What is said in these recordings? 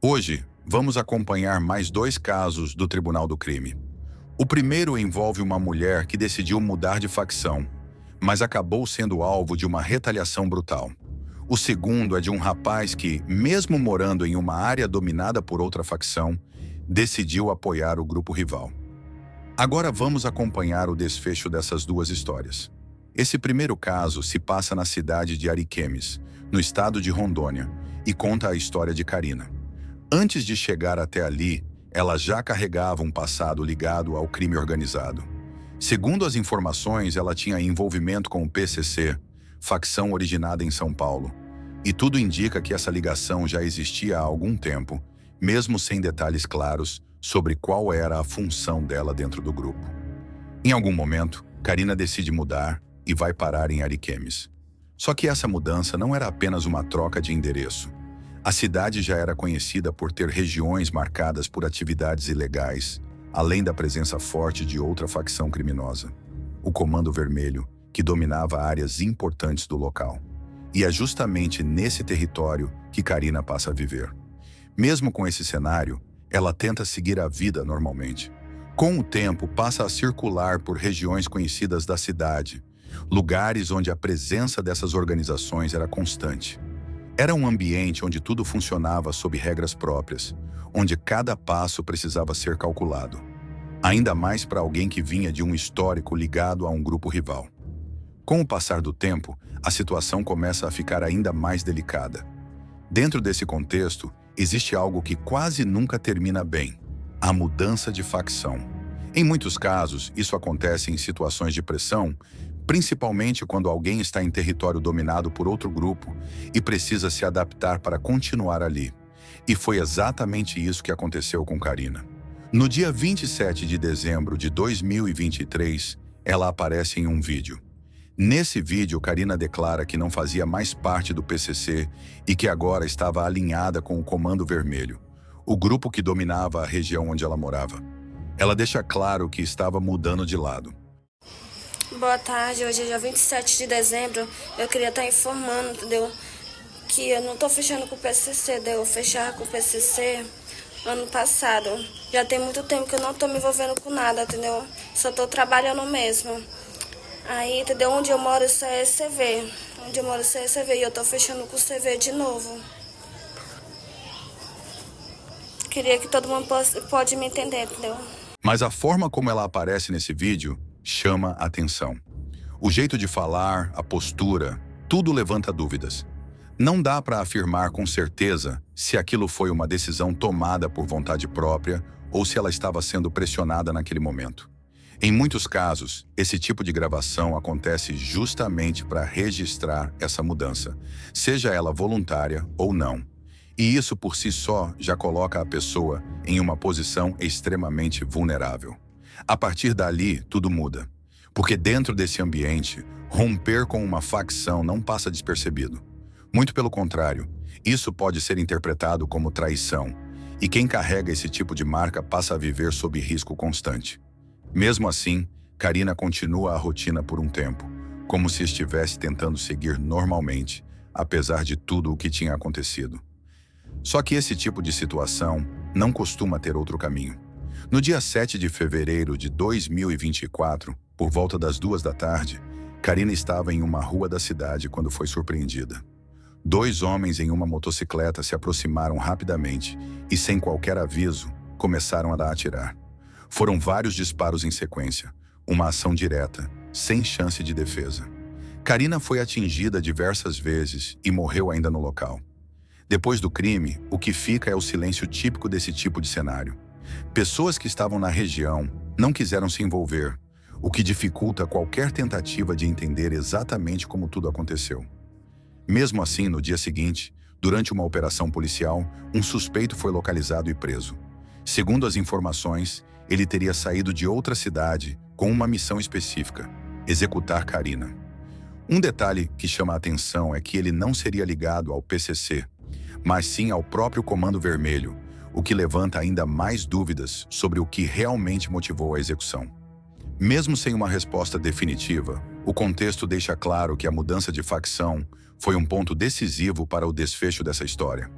Hoje, vamos acompanhar mais dois casos do Tribunal do Crime. O primeiro envolve uma mulher que decidiu mudar de facção, mas acabou sendo alvo de uma retaliação brutal. O segundo é de um rapaz que, mesmo morando em uma área dominada por outra facção, decidiu apoiar o grupo rival. Agora vamos acompanhar o desfecho dessas duas histórias. Esse primeiro caso se passa na cidade de Ariquemes, no estado de Rondônia, e conta a história de Karina. Antes de chegar até ali, ela já carregava um passado ligado ao crime organizado. Segundo as informações, ela tinha envolvimento com o PCC, facção originada em São Paulo. E tudo indica que essa ligação já existia há algum tempo, mesmo sem detalhes claros sobre qual era a função dela dentro do grupo. Em algum momento, Karina decide mudar e vai parar em Ariquemes. Só que essa mudança não era apenas uma troca de endereço. A cidade já era conhecida por ter regiões marcadas por atividades ilegais, além da presença forte de outra facção criminosa, o Comando Vermelho, que dominava áreas importantes do local. E é justamente nesse território que Karina passa a viver. Mesmo com esse cenário, ela tenta seguir a vida normalmente. Com o tempo, passa a circular por regiões conhecidas da cidade, lugares onde a presença dessas organizações era constante. Era um ambiente onde tudo funcionava sob regras próprias, onde cada passo precisava ser calculado. Ainda mais para alguém que vinha de um histórico ligado a um grupo rival. Com o passar do tempo, a situação começa a ficar ainda mais delicada. Dentro desse contexto, existe algo que quase nunca termina bem: a mudança de facção. Em muitos casos, isso acontece em situações de pressão, principalmente quando alguém está em território dominado por outro grupo e precisa se adaptar para continuar ali. E foi exatamente isso que aconteceu com Karina. No dia 27 de dezembro de 2023, ela aparece em um vídeo. Nesse vídeo, Karina declara que não fazia mais parte do PCC e que agora estava alinhada com o Comando Vermelho, o grupo que dominava a região onde ela morava. Ela deixa claro que estava mudando de lado. Boa tarde, hoje é dia 27 de dezembro, eu queria estar informando, entendeu? Que eu não tô fechando com o PCC, eu fechar com o PCC ano passado. Já tem muito tempo que eu não tô me envolvendo com nada, entendeu? Só tô trabalhando mesmo. Aí, entendeu? Onde eu moro isso é CV. Onde eu moro isso é CV e eu tô fechando com o CV de novo. Queria que todo mundo pode me entender, entendeu? Mas a forma como ela aparece nesse vídeo chama a atenção. O jeito de falar, a postura, tudo levanta dúvidas. Não dá para afirmar com certeza se aquilo foi uma decisão tomada por vontade própria ou se ela estava sendo pressionada naquele momento. Em muitos casos, esse tipo de gravação acontece justamente para registrar essa mudança, seja ela voluntária ou não. E isso por si só já coloca a pessoa em uma posição extremamente vulnerável. A partir dali, tudo muda. Porque dentro desse ambiente, romper com uma facção não passa despercebido. Muito pelo contrário, isso pode ser interpretado como traição, e quem carrega esse tipo de marca passa a viver sob risco constante. Mesmo assim, Karina continua a rotina por um tempo, como se estivesse tentando seguir normalmente, apesar de tudo o que tinha acontecido. Só que esse tipo de situação não costuma ter outro caminho. No dia 7 de fevereiro de 2024, por volta das 2 da tarde, Karina estava em uma rua da cidade quando foi surpreendida. 2 homens em uma motocicleta se aproximaram rapidamente e, sem qualquer aviso, começaram a dar atirar. Foram vários disparos em sequência, uma ação direta, sem chance de defesa. Karina foi atingida diversas vezes e morreu ainda no local. Depois do crime, o que fica é o silêncio típico desse tipo de cenário. Pessoas que estavam na região não quiseram se envolver, o que dificulta qualquer tentativa de entender exatamente como tudo aconteceu. Mesmo assim, no dia seguinte, durante uma operação policial, um suspeito foi localizado e preso. Segundo as informações, ele teria saído de outra cidade com uma missão específica: executar Karina. Um detalhe que chama a atenção é que ele não seria ligado ao PCC, mas sim ao próprio Comando Vermelho, o que levanta ainda mais dúvidas sobre o que realmente motivou a execução. Mesmo sem uma resposta definitiva, o contexto deixa claro que a mudança de facção foi um ponto decisivo para o desfecho dessa história.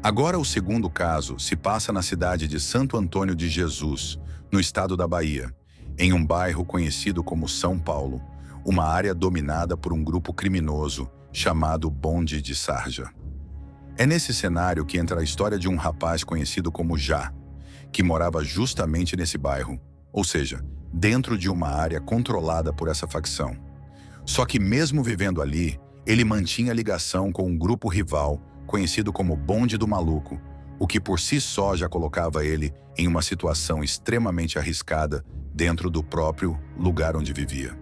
Agora, o segundo caso se passa na cidade de Santo Antônio de Jesus, no estado da Bahia, em um bairro conhecido como São Paulo, uma área dominada por um grupo criminoso chamado Bonde de Sarja. É nesse cenário que entra a história de um rapaz conhecido como Já, que morava justamente nesse bairro, ou seja, dentro de uma área controlada por essa facção. Só que mesmo vivendo ali, ele mantinha ligação com um grupo rival conhecido como Bonde do Maluco, o que por si só já colocava ele em uma situação extremamente arriscada dentro do próprio lugar onde vivia.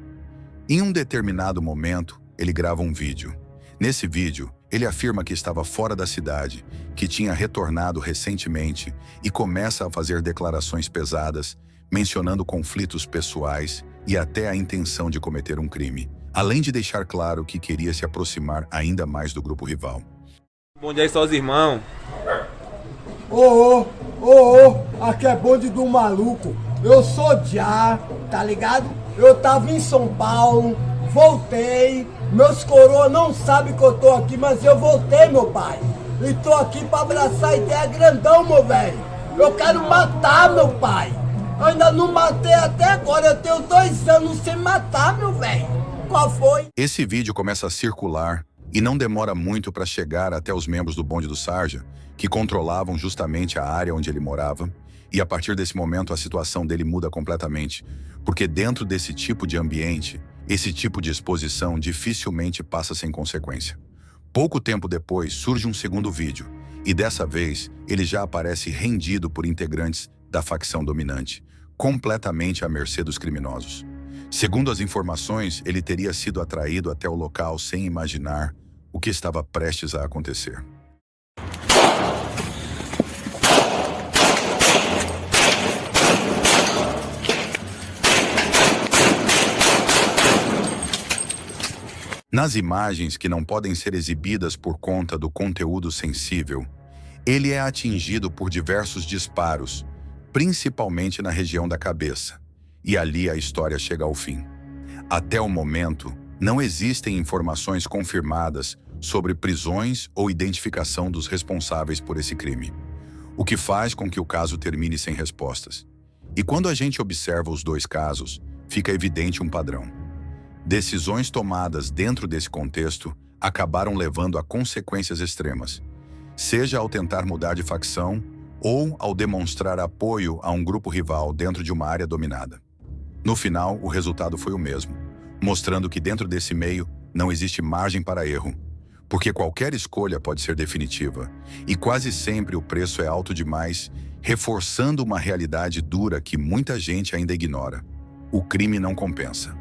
Em um determinado momento, ele grava um vídeo. Nesse vídeo, ele afirma que estava fora da cidade, que tinha retornado recentemente e começa a fazer declarações pesadas, mencionando conflitos pessoais e até a intenção de cometer um crime, além de deixar claro que queria se aproximar ainda mais do grupo rival. Bom dia aí, só os irmãos. Aqui é Bonde do Maluco. Eu sou Já, tá ligado? Eu tava em São Paulo, voltei. Meus coroas não sabem que eu tô aqui, mas eu voltei, meu pai. E tô aqui pra abraçar a ideia grandão, meu velho. Eu quero matar, meu pai. Eu ainda não matei até agora, eu tenho 2 anos sem matar, meu velho. Qual foi? Esse vídeo começa a circular e não demora muito para chegar até os membros do Bonde do Sarja, que controlavam justamente a área onde ele morava, e a partir desse momento a situação dele muda completamente, porque dentro desse tipo de ambiente, esse tipo de exposição dificilmente passa sem consequência. Pouco tempo depois surge um segundo vídeo, e dessa vez ele já aparece rendido por integrantes da facção dominante, completamente à mercê dos criminosos. Segundo as informações, ele teria sido atraído até o local sem imaginar o que estava prestes a acontecer. Nas imagens que não podem ser exibidas por conta do conteúdo sensível, ele é atingido por diversos disparos, principalmente na região da cabeça, e ali a história chega ao fim. Até o momento, não existem informações confirmadas sobre prisões ou identificação dos responsáveis por esse crime, o que faz com que o caso termine sem respostas. E quando a gente observa os 2 casos, fica evidente um padrão. Decisões tomadas dentro desse contexto acabaram levando a consequências extremas, seja ao tentar mudar de facção ou ao demonstrar apoio a um grupo rival dentro de uma área dominada. No final, o resultado foi o mesmo, mostrando que dentro desse meio não existe margem para erro, porque qualquer escolha pode ser definitiva, e quase sempre o preço é alto demais, reforçando uma realidade dura que muita gente ainda ignora. O crime não compensa.